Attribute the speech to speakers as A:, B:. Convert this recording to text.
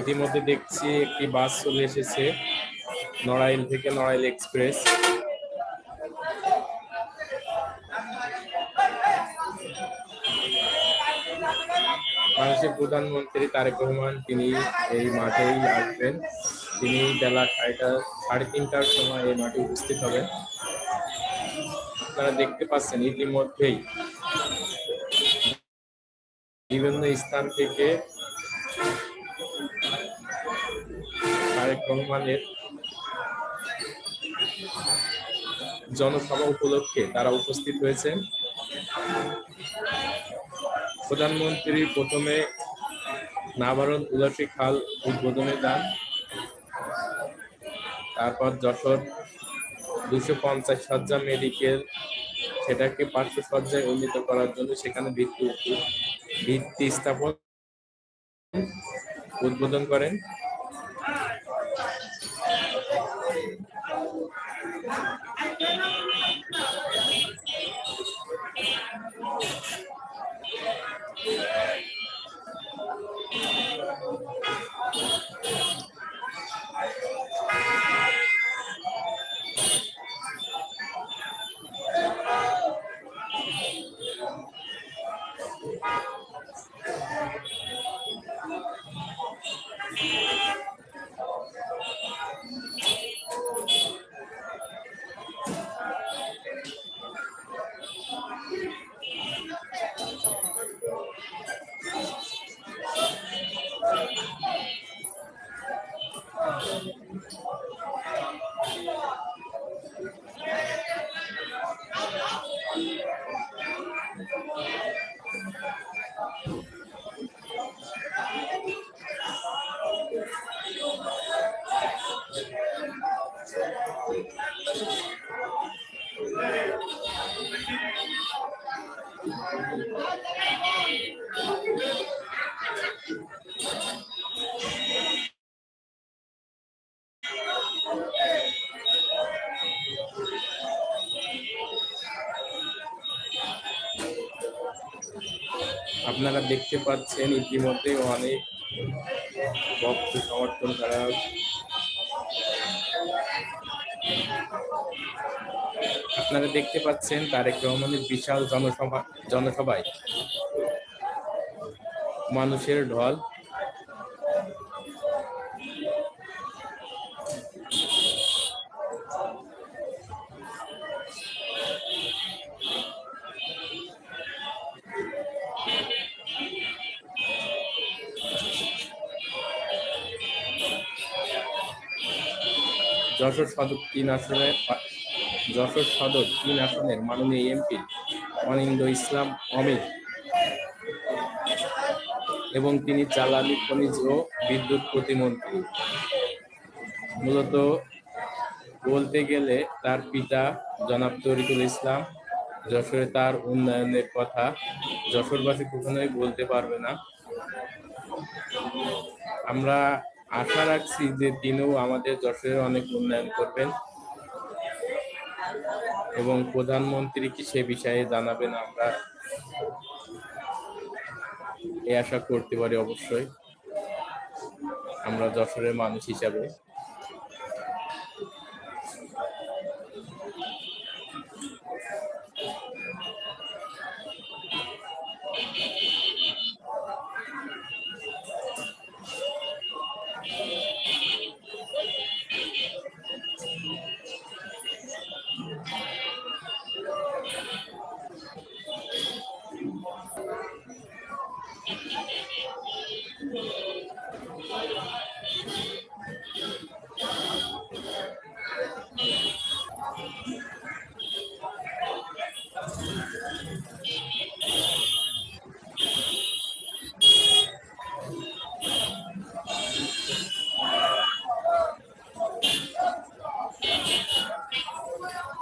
A: ইতিমধ্যে দেখছি একটি বাস চলে এসেছে নড়াইল থেকে, নড়াইল এক্সপ্রেস। বাংলাদেশের প্রধানমন্ত্রী তারেক রহমান তিনি এই মাঠেই আসবেন। তিনি বেলা 3:30টার সময় এই মাঠে উপস্থিত হবেন। আপনারা দেখতে পাচ্ছেন ইতিমধ্যেই বিভিন্ন স্থান থেকে তারেক রহমানের জনসভা উপলক্ষে তারা উপস্থিত হয়েছেন। প্রধানমন্ত্রী প্রথমে নাভারণ উলাসী খাল উদ্বোধনে যান, তারপর যশোর 250 শয্যা মেডিকেল সেটাকে 500 শয্যায় উন্নীত করার জন্য সেখানে ভিত্তি স্থাপন উদ্বোধন করেন। আপনারা দেখতে পাচ্ছেন ইতিমধ্যে অনেক ভক্ত সমর্থন করা। আপনারা দেখতে পাচ্ছেন তারেক রহমানের বিশাল জনসভায় মানুষের ঢল। যশোর সদর 3 আসনের মাননীয় এমপি অনিন্দ্য ইসলাম অমিত এবং তিনি জ্বালানি, খনিজ ও বিদ্যুৎ প্রতিমন্ত্রী। মূলত বলতে গেলে তার পিতা জনাব তরিকুল ইসলাম, যশোরে তার উন্নয়নের কথা যশোরবাসী কখনোই বলতে পারবে না। আমরা আশা রাখছি যে তিনিও আমাদের যশোরের অনেক উন্নয়ন করবেন এবং প্রধানমন্ত্রী কি সে বিষয়ে জানাবেন, আমরা এই আশা করতে পারি। অবশ্যই আমরা যশোরের মানুষ হিসাবে